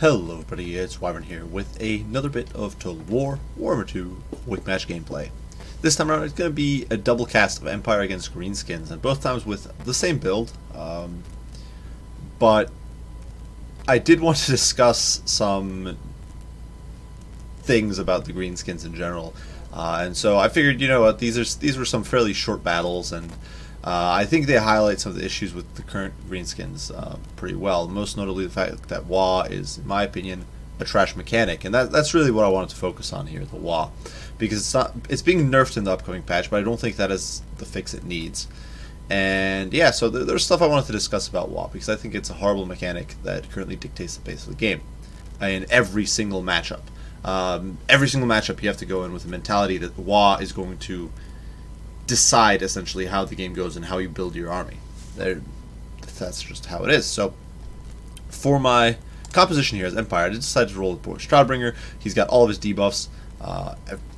Hello everybody, it's Wyvern here with another bit of Total War, Warhammer 2 quick match gameplay. This time around it's going to be a double cast of Empire against Greenskins, and both times with the same build, but I did want to discuss some things about the Greenskins in general, and so I figured, you know what, these were some fairly short battles, and I think they highlight some of the issues with the current Greenskins pretty well. Most notably the fact that Waagh is, in my opinion, a trash mechanic, and that's really what I wanted to focus on here, the Waagh, because it's being nerfed in the upcoming patch, but I don't think that is the fix it needs. And yeah, so there's stuff I wanted to discuss about Waagh, because I think it's a horrible mechanic that currently dictates the pace of the game in every single matchup. Every single matchup you have to go in with the mentality that Waagh is going to decide essentially how the game goes and how you build your army. That's just how it is. So for my composition here as Empire, I decided to roll with Boris Stroudbringer. He's got all of his debuffs.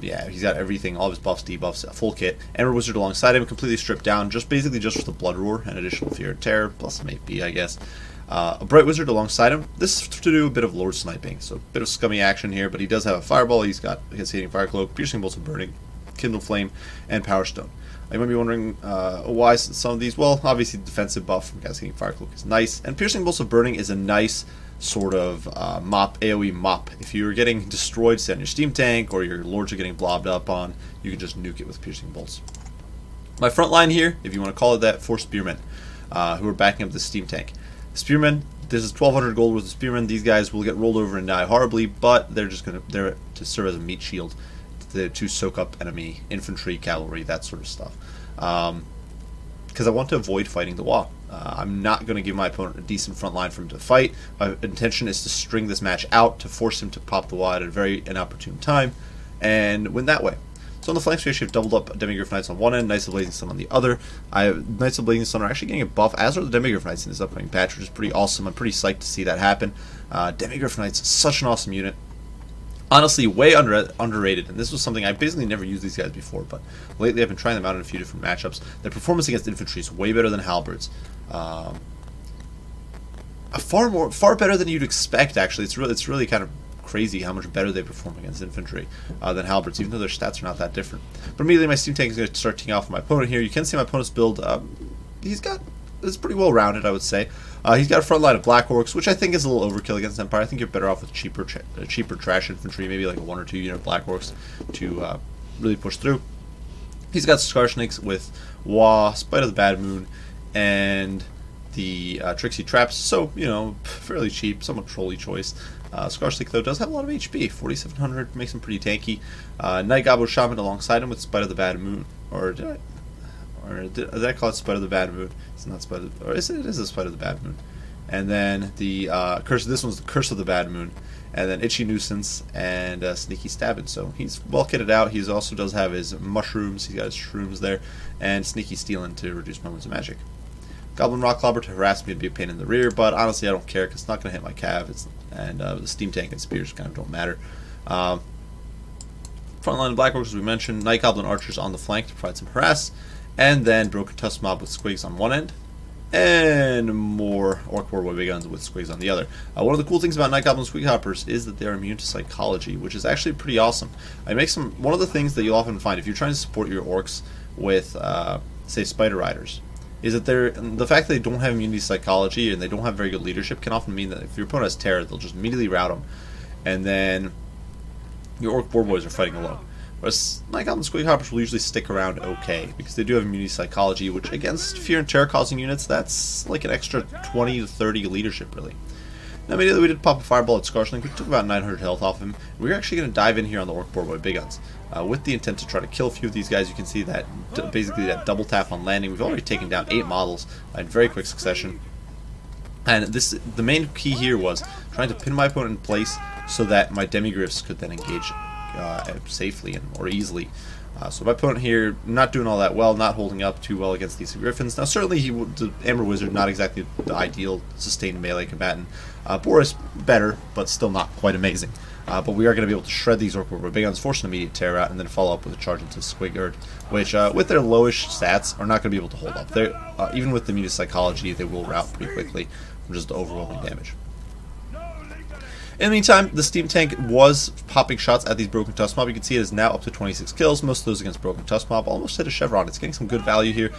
Yeah, he's got everything, all of his buffs, debuffs, a full kit. Ember Wizard alongside him, completely stripped down, basically just with the Blood Roar and additional Fear and Terror, plus some AP, I guess. A Bright Wizard alongside him. This is to do a bit of Lord Sniping, so a bit of scummy action here, but he does have a Fireball. He's got his Hating Fire Cloak, Piercing Bolts of Burning, Kindle Flame, and Power Stone. You might be wondering why some of these. Well, obviously the defensive buff from Cascading Fire Cloak is nice, and Piercing Bolts of Burning is a nice sort of AoE mop. If you're getting destroyed, say on your steam tank, or your lords are getting blobbed up on, you can just nuke it with Piercing Bolts. My front line here, if you want to call it that, 4 Spearmen who are backing up the steam tank. Spearmen, this is 1,200 gold worth of Spearmen. These guys will get rolled over and die horribly, but they're to serve as a meat shield to soak up enemy infantry, cavalry, that sort of stuff. Because I want to avoid fighting the Waagh. I'm not going to give my opponent a decent front line for him to fight. My intention is to string this match out to force him to pop the Waagh at a very inopportune time and win that way. So on the flanks, we actually have doubled up Demigryph Knights on one end, Knights of Blazing Sun on the other. Knights of Blazing Sun are actually getting a buff, as are the Demigryph Knights in this upcoming patch, which is pretty awesome. I'm pretty psyched to see that happen. Demigryph Knights is such an awesome unit. Honestly, way underrated, and this was something I basically never used these guys before, but lately I've been trying them out in a few different matchups. Their performance against infantry is way better than halberds. Far better than you'd expect, actually. It's really kind of crazy how much better they perform against infantry than halberds, even though their stats are not that different. But immediately my steam tank is going to start teeing off my opponent here. You can see my opponent's build. It's pretty well rounded, I would say. He's got a front line of Black Orcs, which I think is a little overkill against Empire. I think you're better off with cheaper trash infantry, maybe like a 1 or 2 unit Black Orcs to really push through. He's got Scar Snakes with Waagh, Spite of the Bad Moon, and the Tricksy Traps, so, you know, fairly cheap, somewhat trolly choice. Scar Snake, though, does have a lot of HP, 4,700, makes him pretty tanky. Night Goblin Shaman alongside him with Spite of the Bad Moon, or did I call it Spite of the Bad Moon? It's not Spite of, or it is a Spite of the Bad Moon. And then the Curse, this one's the Curse of the Bad Moon. And then Itchy Nuisance and Sneaky Stabbing. So he's well kitted out. He also does have his mushrooms. He's got his shrooms there. And Sneaky Stealing to reduce my wounds of magic. Goblin Rock Clobber to harass me and be a pain in the rear, but honestly I don't care because it's not going to hit my cav. And the Steam Tank and Spears kind of don't matter. Front line of Black Orcs, as we mentioned. Night Goblin Archers on the flank to provide some harass. And then Broken Tusk Mob with Squigs on one end. And more Orc Warboy Big Guns with Squigs on the other. One of the cool things about Night Goblin Squig Hoppers is that they're immune to psychology, which is actually pretty awesome. One of the things that you'll often find if you're trying to support your orcs with, say, Spider Riders, is that the fact that they don't have immunity to psychology and they don't have very good leadership can often mean that if your opponent has terror, they'll just immediately rout them, and then your Orc Warboys are fighting alone. Whereas Night Goblin Squig Hoppers will usually stick around okay, because they do have immunity psychology, which against fear and terror causing units, that's like an extra 20 to 30 leadership, really. Now immediately we did pop a Fireball at Scarshlink. We took about 900 health off him. We're actually going to dive in here on the Orc Warboy Big Guns, with the intent to try to kill a few of these guys. You can see that basically that double tap on landing. We've already taken down 8 models in very quick succession. And the main key here was trying to pin my opponent in place so that my Demigryphs could then engage safely or easily. So my opponent here not doing all that well, not holding up too well against these Griffins. Now certainly the Amber Wizard not exactly the ideal sustained melee combatant. Boris better, but still not quite amazing. But we are going to be able to shred these Orc Warboy Big Guns, force an immediate tear out, and then follow up with a charge into Squigard, which with their lowish stats are not going to be able to hold up. They're even with the immunity psychology, they will rout pretty quickly from just the overwhelming damage. In the meantime, the steam tank was popping shots at these Broken Tusk Mob. You can see it is now up to 26 kills, most of those against Broken Tusk Mob. Almost hit a chevron. It's getting some good value here.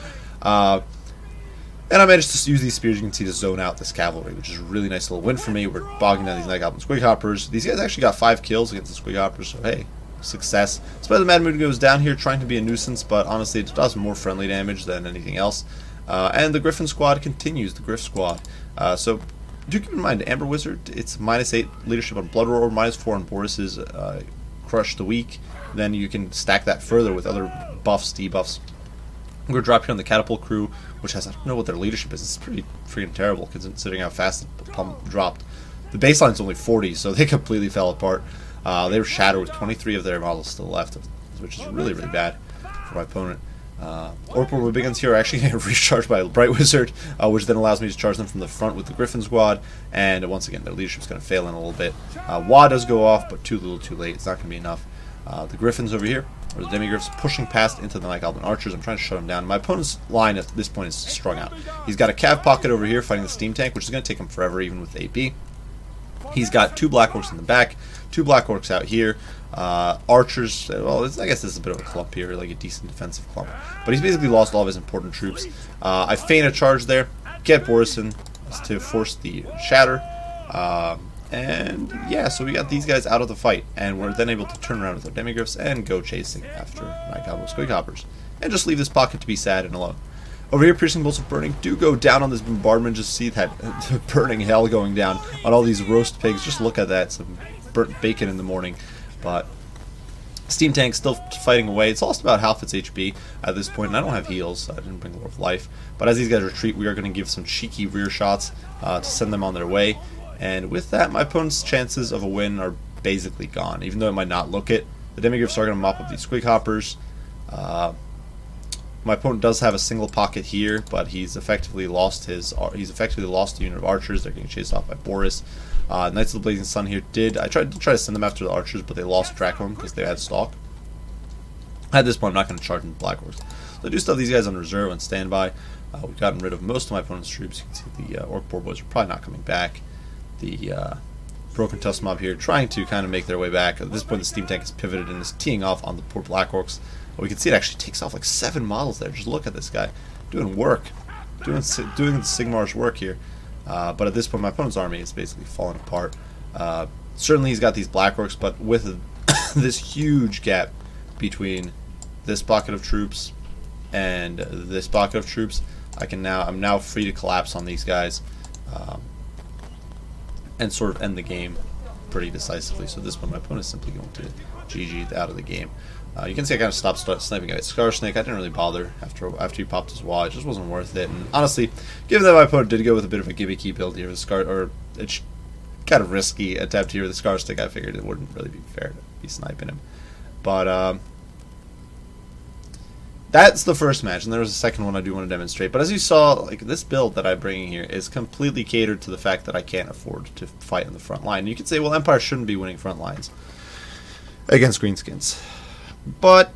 And I managed to use these spears, you can see, to zone out this cavalry, which is a really nice little win for me. We're bogging down these Night Goblin Squig Hoppers. These guys actually got 5 kills against the Squig Hoppers, so hey, success. Spider the Mad Moon goes down here trying to be a nuisance, but honestly it does more friendly damage than anything else. And the Griffin squad continues, the Griff squad. So do keep in mind, Amber Wizard, it's -8 leadership on Blood Roar, -4 on Boris's Crush the Weak. Then you can stack that further with other buffs, debuffs. I'm going to drop here on the Catapult crew, which has, I don't know what their leadership is. It's pretty freaking terrible considering how fast the pump dropped. The baseline's only 40, so they completely fell apart. They were shattered with 23 of their models still left, which is really, really bad for my opponent. Orpor Begins here are actually getting recharged by Bright Wizard, which then allows me to charge them from the front with the Griffin squad. And once again, their leadership's going to fail in a little bit. Waagh does go off, but too little too late. It's not going to be enough. The Griffins over here, or the Demigriffs, pushing past into the Night Goblin Archers. I'm trying to shut them down. My opponent's line at this point is strung out. He's got a Cav Pocket over here fighting the Steam Tank, which is going to take him forever even with AP. He's got 2 Black Orcs in the back, 2 Black Orcs out here. Archers, well, I guess this is a bit of a clump here, like a decent defensive clump. But he's basically lost all of his important troops. I feign a charge there, get Borison to force the Shatter. And yeah, so we got these guys out of the fight, and we're then able to turn around with our Demigriffs and go chasing after Night Goblin Squig Hoppers. And just leave this pocket to be sad and alone. Over here, Piercing Bolts of Burning do go down on this bombardment. Just see that burning hell going down on all these roast pigs. Just look at that, some burnt bacon in the morning. But Steam Tank still fighting away. It's lost about half its HP at this point, and I don't have heals, so I didn't bring Lord of Life. But as these guys retreat, we are going to give some cheeky rear shots to send them on their way. And with that, my opponent's chances of a win are basically gone, even though it might not look it. The Demigriffs are going to mop up these Squig Hoppers. My opponent does have a single pocket here, but he's effectively lost a unit of archers. They're getting chased off by Boris. Knights of the Blazing Sun here I tried to send them after the archers, but they lost track of them because they had stalk. At this point, I'm not going to charge into Black Orcs. So I do still have these guys on reserve and standby. We've gotten rid of most of my opponent's troops. You can see the Orc Boar Boys are probably not coming back. The Broken Tusk Mob here trying to kind of make their way back. At this point, the Steam Tank is pivoted and is teeing off on the poor Black Orcs. We can see it actually takes off like 7 models there. Just look at this guy doing work, doing the Sigmar's work here. But at this point, my opponent's army is basically falling apart. Certainly, he's got these Black Orcs, but with this huge gap between this pocket of troops and this pocket of troops, I'm now free to collapse on these guys. And sort of end the game pretty decisively. So this one, my opponent is simply going to GG out of the game. You can see I kind of stopped sniping at Scar Snake. I didn't really bother after he popped his wall. It just wasn't worth it. And honestly, given that my opponent did go with a bit of a gimmicky build here with Scar, or it's kind of risky attempt here with the Scar Stick, I figured it wouldn't really be fair to be sniping him. But that's the first match, and there was a second one I do want to demonstrate. But as you saw, like, this build that I'm bringing here is completely catered to the fact that I can't afford to fight in the front line. And you could say, well, Empire shouldn't be winning front lines against Greenskins. But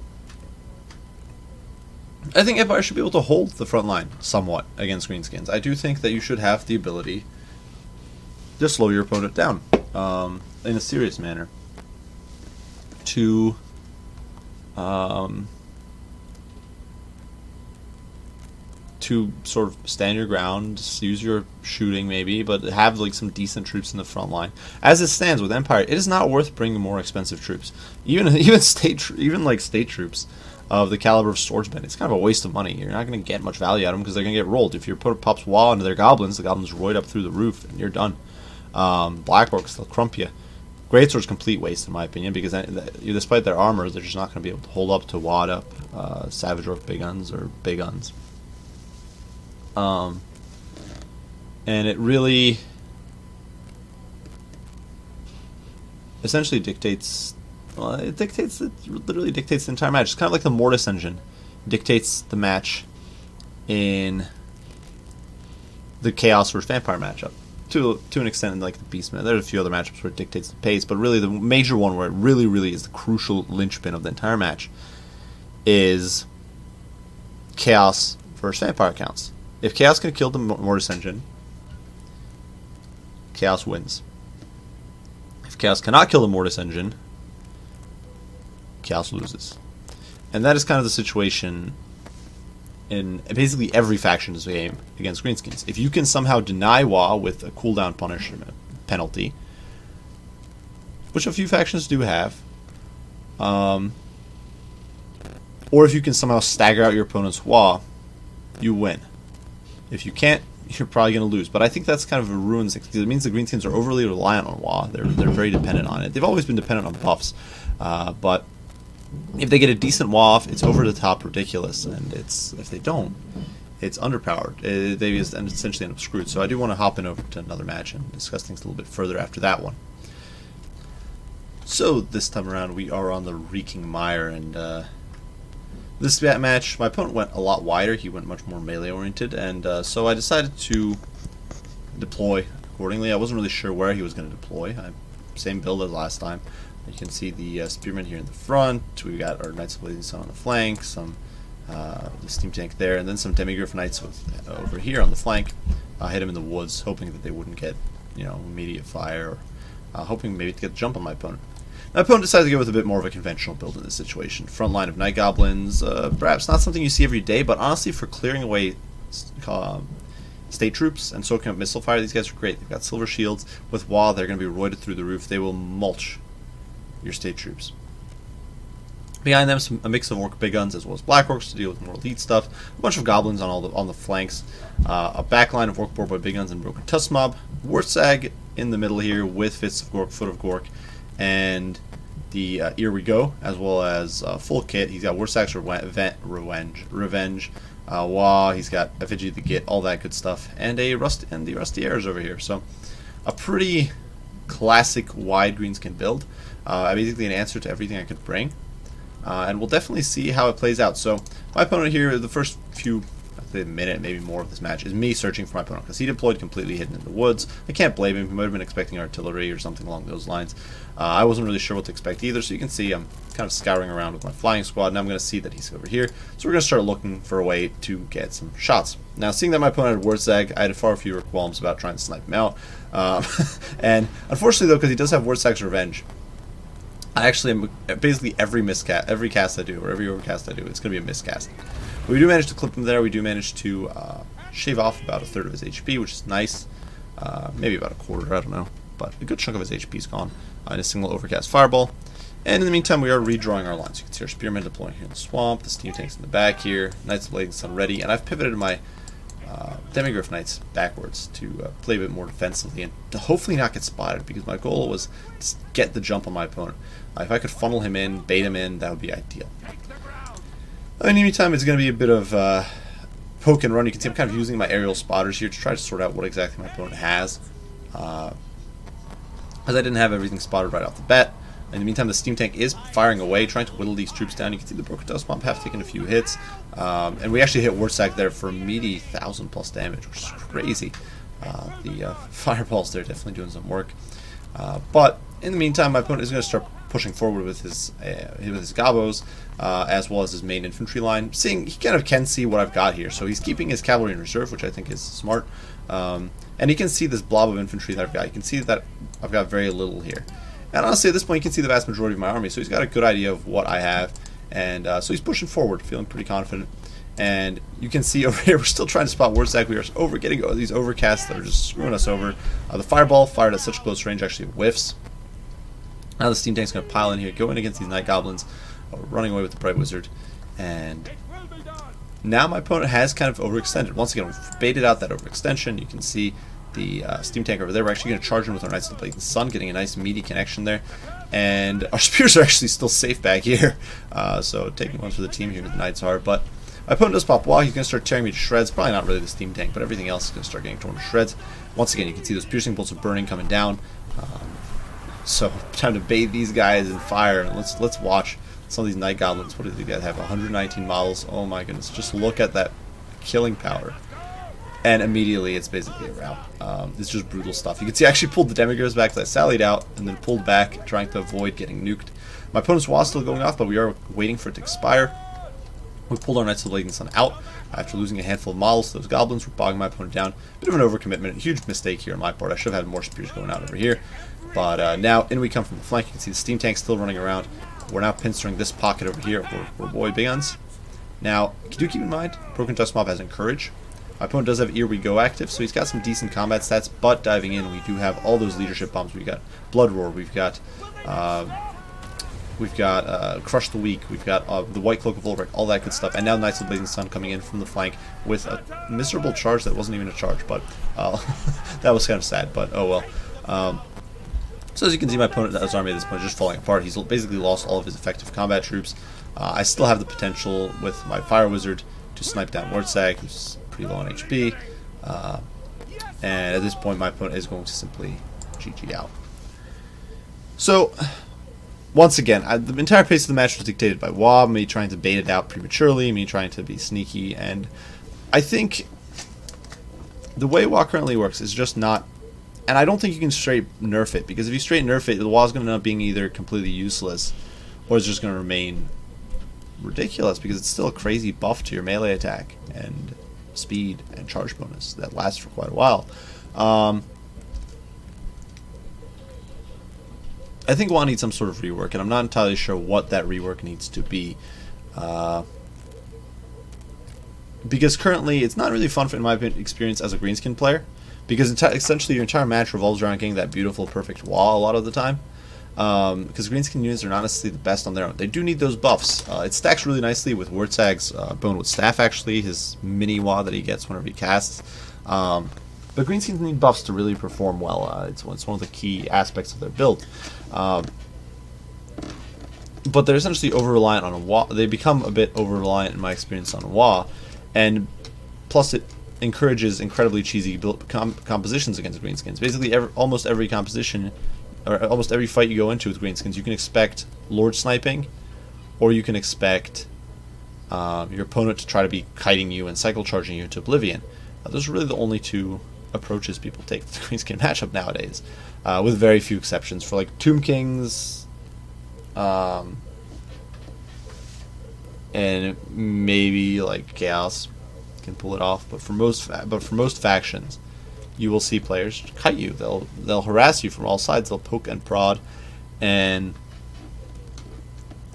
I think Empire should be able to hold the front line somewhat against Greenskins. I do think that you should have the ability to slow your opponent down in a serious manner. To sort of stand your ground, use your shooting maybe, but have like some decent troops in the front line. As it stands with Empire, it is not worth bringing more expensive troops. Even state troops of the caliber of Swordsmen, it's kind of a waste of money. You're not going to get much value out of them because they're going to get rolled. If your opponent pops Waagh into their goblins, the goblins roid up through the roof and you're done. Black Orcs, they'll crump you. Greatsword's complete waste in my opinion, because despite their armor, they're just not going to be able to hold up to wad up Savage Orc big guns or big guns. And it really essentially dictates, well, it literally dictates the entire match. It's kind of like the Mortis engine dictates the match in the Chaos vs Vampire matchup. To an extent, like the Beastman. There's a few other matchups where it dictates the pace, but really the major one where it really is the crucial linchpin of the entire match is Chaos vs Vampire counts. If Chaos can kill the Mortis engine, Chaos wins. If Chaos cannot kill the Mortis engine, Chaos loses. And that is kind of the situation in basically every faction's game against Greenskins. If you can somehow deny Waagh with a cooldown punishment penalty, which a few factions do have, or if you can somehow stagger out your opponent's Waagh, you win. If you can't, you're probably going to lose. But I think that's kind of a ruins because it means the Greenskins are overly reliant on Waagh. They're very dependent on it. They've always been dependent on buffs, but if they get a decent Waagh off, it's over the top ridiculous, and if they don't, it's underpowered. They essentially end up screwed. So I do want to hop in over to another match and discuss things a little bit further after that one. So this time around, we are on the Reeking Mire, and this match, my opponent went a lot wider. He went much more melee oriented, and so I decided to deploy accordingly. I wasn't really sure where he was going to deploy. Same build as last time. You can see the spearmen here in the front. We got our Knights of Blazing Sun on the flank, some the steam tank there, and then some Demigryph Knights over here on the flank. I hit him in the woods, hoping that they wouldn't get, immediate fire, or hoping maybe to get a jump on my opponent. My opponent decided to go with a bit more of a conventional build in this situation. Front line of Night Goblins, perhaps not something you see every day, but honestly for clearing away state troops and soaking up missile fire, these guys are great. They've got silver shields. With Waagh, they're going to be roided through the roof. They will mulch your state troops. Behind them, a mix of orc big guns as well as black orcs to deal with more elite stuff. A bunch of goblins on the flanks. A back line of orc board by big guns and broken tusk mob. Wartsag in the middle here with Fists of Gork, Foot of Gork, and the Here We Go, as well as full kit. He's got Wartsag's Revenge, Waagh. He's got Effigy the Git, all that good stuff, and the Rusty Airs over here. So a pretty classic wide Greenskin build. Basically an answer to everything I could bring. And we'll definitely see how it plays out. So my opponent here, the first few, I'd say a minute, maybe more of this match, is me searching for my opponent because he deployed completely hidden in the woods. I can't blame him. He might have been expecting artillery or something along those lines. I wasn't really sure what to expect either, so you can see I'm kind of scouring around with my flying squad. Now I'm going to see that he's over here. So we're going to start looking for a way to get some shots. Now, seeing that my opponent had Wartsag, I had far fewer qualms about trying to snipe him out. And unfortunately, though, because he does have Wartsag's Revenge, I actually am basically every cast I do, or every overcast I do, it's going to be a miscast. But we do manage to clip him there. We do manage to shave off about a third of his HP, which is nice. Maybe about a quarter, I don't know. But a good chunk of his HP is gone in a single overcast fireball. And in the meantime, we are redrawing our lines. You can see our spearmen deploying here in the swamp, the steam tanks in the back here, Knights of Blazing Sun ready, and I've pivoted my Demigryph Knights backwards to play a bit more defensively and to hopefully not get spotted, because my goal was to get the jump on my opponent. If I could funnel him in, bait him in, that would be ideal. In the meantime, it's going to be a bit of poke and run. You can see I'm kind of using my aerial spotters here to try to sort out what exactly my opponent has. As I didn't have everything spotted right off the bat. In the meantime, the steam tank is firing away, trying to whittle these troops down. You can see the broken dust bomb have taken a few hits. And we actually hit Wartsag there for a meaty 1,000+ damage, which is crazy. The fireballs there definitely doing some work. But in the meantime, my opponent is going to start pushing forward with his gobos, as well as his main infantry line. He kind of can see what I've got here, so he's keeping his cavalry in reserve, which I think is smart. And he can see this blob of infantry that I've got. You can see that I've got very little here. And honestly, at this point, you can see the vast majority of my army, so he's got a good idea of what I have. And so he's pushing forward, feeling pretty confident. And you can see over here, we're still trying to spot Wartsag. We are getting these overcasts that are just screwing us over. The fireball fired at such close range actually whiffs. Now the steam tank's going to pile in here, go in against these Night Goblins, running away with the Bright Wizard. And now my opponent has kind of overextended. Once again, we've baited out that overextension. You can see the steam tank over there. We're actually going to charge in with our Knights of the Blazing Sun, getting a nice meaty connection there. And our spears are actually still safe back here. So taking one for the team here, the Knights are. But my opponent does pop Waagh. He's going to start tearing me to shreds. Probably not really the steam tank, but everything else is going to start getting torn to shreds. Once again, you can see those piercing bolts of burning coming down. So time to bathe these guys in fire. And let's watch some of these Night Goblins. What do they got? Have 119 models. Oh my goodness! Just look at that killing power. And immediately it's basically a rout. It's just brutal stuff. You can see I actually pulled the Demigryphs back because I sallied out and then pulled back, trying to avoid getting nuked. My opponent's Waagh still going off, but we are waiting for it to expire. We pulled our Knights of the Blazing Sun out after losing a handful of models to those goblins. We're bogging my opponent down. Bit of an overcommitment, a huge mistake here on my part. I should have had more spears going out over here. But now in we come from the flank. You can see the steam tank still running around. We're now pinstering this pocket over here for boy big guns. Now, do keep in mind, Broken Dust Mob has Encourage. My opponent does have Ear We Go active, so he's got some decent combat stats, but diving in, we do have all those leadership bombs. We've got Blood Roar, we've got Crush the Weak, we've got the White Cloak of Ulrich, all that good stuff, and now Knights of the Blazing Sun coming in from the flank with a miserable charge that wasn't even a charge, but that was kind of sad, but oh well. So as you can see, my opponent's army at this point is just falling apart. He's basically lost all of his effective combat troops. I still have the potential with my Fire Wizard to snipe down Wartsag, who's pretty low on HP. And at this point, my opponent is going to simply GG out. So, once again, the entire pace of the match was dictated by Waagh, me trying to bait it out prematurely, me trying to be sneaky, and I think the way Waagh currently works is just not. And I don't think you can straight nerf it, because if you straight nerf it, the Waagh's going to end up being either completely useless, or it's just going to remain ridiculous, because it's still a crazy buff to your melee attack, and speed, and charge bonus that lasts for quite a while. I think Waagh needs some sort of rework, and I'm not entirely sure what that rework needs to be. Because currently, it's not really fun, in my experience, as a Greenskin player. Because essentially your entire match revolves around getting that beautiful, perfect Waagh a lot of the time. Because Greenskin units are not necessarily the best on their own. They do need those buffs. It stacks really nicely with Wartsag's Bonewood Staff, actually, his mini Waagh that he gets whenever he casts. But Greenskins need buffs to really perform well. It's one of the key aspects of their build. But they're essentially over-reliant on a Waagh. They become a bit over-reliant, in my experience, on Waagh. And plus it encourages incredibly cheesy compositions against Greenskins. Basically, almost every composition, or almost every fight you go into with Greenskins, you can expect Lord Sniping, or you can expect your opponent to try to be kiting you and cycle charging you to oblivion. Those are really the only two approaches people take to the Greenskin matchup nowadays, with very few exceptions. For like Tomb Kings, and maybe like Chaos can pull it off, but for most factions, you will see players kite you. They'll harass you from all sides. They'll poke and prod, and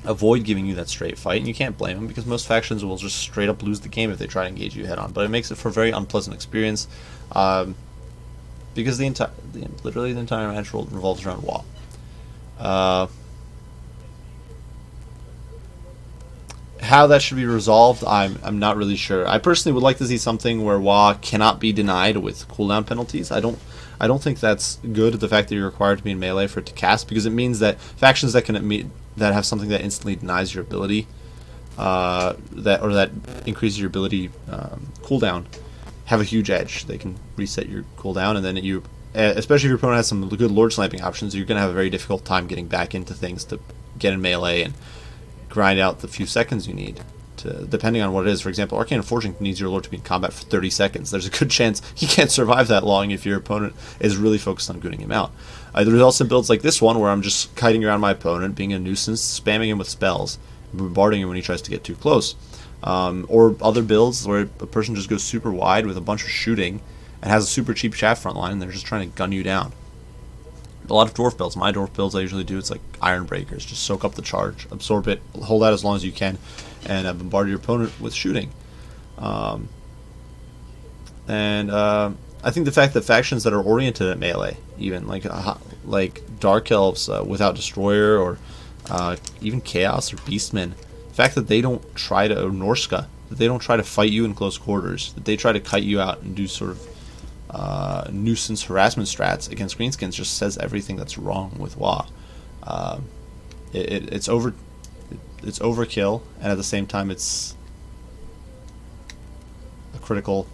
avoid giving you that straight fight. And you can't blame them, because most factions will just straight up lose the game if they try to engage you head on. But it makes it for a very unpleasant experience, because literally the entire match revolves around Waagh. How that should be resolved, I'm not really sure. I personally would like to see something where Waagh cannot be denied with cooldown penalties. I don't think that's good, the fact that you're required to be in melee for it to cast, because it means that factions that have something that instantly denies your ability, that increases your ability cooldown, have a huge edge. They can reset your cooldown, and then especially if your opponent has some good Lord Sniping options, you're going to have a very difficult time getting back into things to get in melee and grind out the few seconds you need, depending on what it is. For example, Arcane Forging needs your Lord to be in combat for 30 seconds. There's a good chance he can't survive that long if your opponent is really focused on gooning him out. There's also builds like this one where I'm just kiting around my opponent, being a nuisance, spamming him with spells, bombarding him when he tries to get too close. Or other builds where a person just goes super wide with a bunch of shooting and has a super cheap shaft front line, and they're just trying to gun you down. A lot of dwarf builds. My dwarf builds I usually do, it's like Iron Breakers. Just soak up the charge, absorb it, hold out as long as you can, and bombard your opponent with shooting. I think the fact that factions that are oriented at melee, even like Dark Elves without Destroyer, or even Chaos or Beastmen, the fact that they don't try to, or Norska, that they don't try to fight you in close quarters, that they try to kite you out and do sort of nuisance harassment strats against Greenskins, just says everything that's wrong with Waagh. It's overkill, and at the same time it's a critical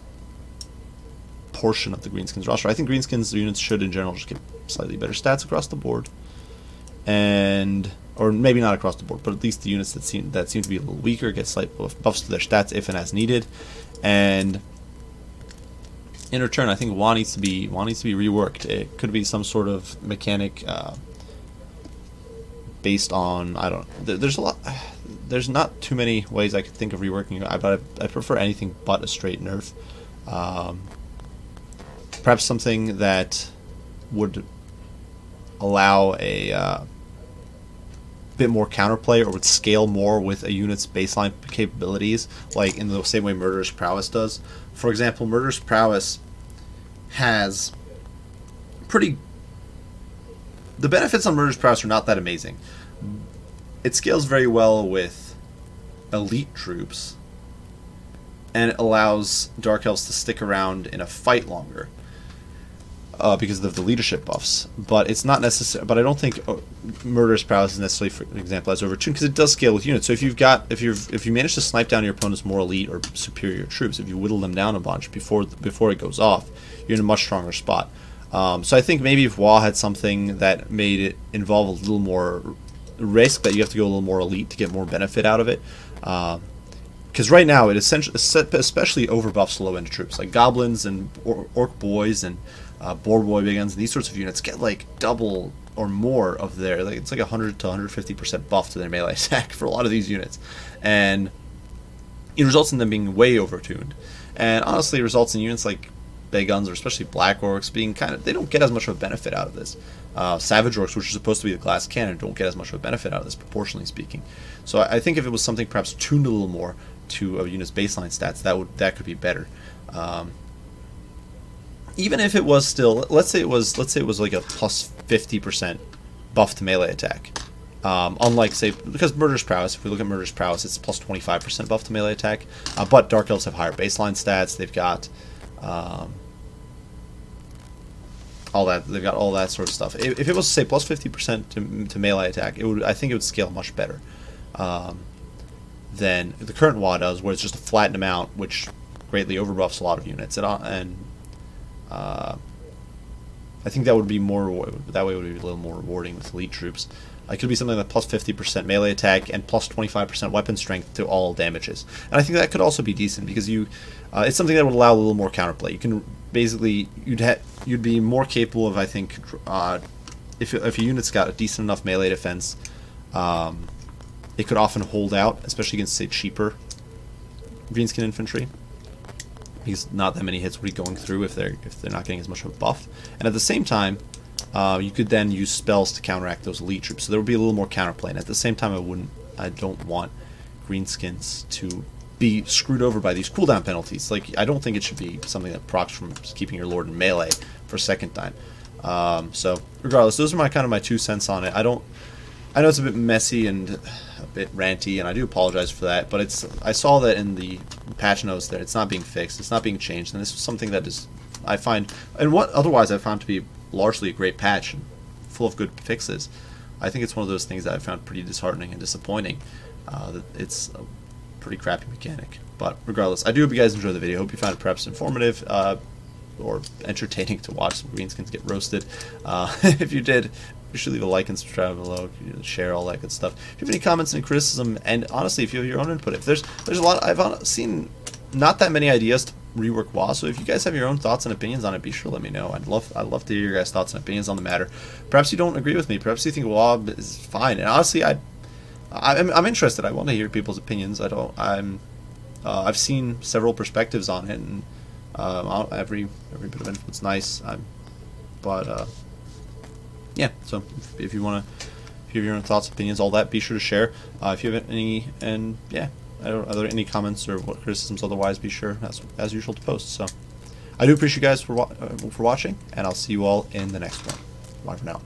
portion of the Greenskins roster. I think Greenskins units should in general just get slightly better stats across the board, or maybe not across the board, but at least the units that seem to be a little weaker get slight buffs to their stats if and as needed. And in return, I think Waagh needs to be reworked. It could be some sort of mechanic based on, I don't know. There's a lot. there's not too many ways I could think of reworking it, but I prefer anything but a straight nerf. Perhaps something that would allow a bit more counterplay, or would scale more with a unit's baseline capabilities, like in the same way Murderous Prowess does. For example, Murderous Prowess has pretty... The benefits on Murderous Prowess are not that amazing. It scales very well with elite troops, and it allows Dark Elves to stick around in a fight longer. Because of the leadership buffs, but it's not necessary. But I don't think Murderous Prowess is necessarily, for example, as overtuned, because it does scale with units. So if you manage to snipe down your opponent's more elite or superior troops, if you whittle them down a bunch before it goes off, you're in a much stronger spot. So I think maybe if Waagh had something that made it involve a little more risk, that you have to go a little more elite to get more benefit out of it. Because right now it essentially, especially overbuffs low end troops like goblins and orc boys and boar boy big guns, and these sorts of units get like double or more of their, like, it's like 100 to 150% buff to their melee attack for a lot of these units, and it results in them being way overtuned. And honestly, it results in units like big guns, or especially black orcs, being they don't get as much of a benefit out of this. Savage orcs, which are supposed to be the glass cannon, don't get as much of a benefit out of this, proportionally speaking. So I think if it was something perhaps tuned a little more to a unit's baseline stats, that could be better. Even if it was still, let's say it was like a plus 50% buff to melee attack. Unlike, say, because Murderous Prowess, if we look at Murderous Prowess, it's plus 25% buff to melee attack. But Dark Elves have higher baseline stats. They've got all that. They've got all that sort of stuff. If it was, say, plus 50% to melee attack, I think it would scale much better than the current Waagh does, where it's just a flattened amount, which greatly overbuffs a lot of units. I think that would be more. That way, it would be a little more rewarding with elite troops. It could be something like plus 50% melee attack and plus 25% weapon strength to all damages. And I think that could also be decent, because it's something that would allow a little more counterplay. You can basically you'd be more capable of, I think, if a unit's got a decent enough melee defense, it could often hold out, especially against, say, cheaper Greenskin infantry, because not that many hits would be going through if they're not getting as much of a buff. And at the same time, you could then use spells to counteract those elite troops, so there would be a little more counterplay. And at the same time, I don't want Greenskins to be screwed over by these cooldown penalties. Like, I don't think it should be something that procs from keeping your lord in melee for a second time. So regardless, those are my 2 cents on it. I know it's a bit messy and a bit ranty, and I do apologize for that, but I saw that in the patch notes that it's not being fixed, it's not being changed, and this is something that I find, and what otherwise I found to be largely a great patch and full of good fixes. I think it's one of those things that I found pretty disheartening and disappointing, that it's a pretty crappy mechanic. But regardless, I do hope you guys enjoyed the video. I hope you found it perhaps informative or entertaining to watch some Greenskins get roasted. If you did, be sure to leave a like and subscribe below, share, all that good stuff. If you have any comments and criticism, and honestly, if you have your own input, if there's a lot, I've seen not that many ideas to rework Waagh, so if you guys have your own thoughts and opinions on it, be sure to let me know. I'd love to hear your guys' thoughts and opinions on the matter. Perhaps you don't agree with me. Perhaps you think Waagh is fine. And honestly, I'm interested. I want to hear people's opinions. I've seen several perspectives on it, and every bit of input's nice. Yeah, so if you have your own thoughts, opinions, all that, be sure to share. If you have any, and yeah, are there any comments or criticisms otherwise, be sure, as usual, to post. So I do appreciate you guys for watching, and I'll see you all in the next one. Bye for now.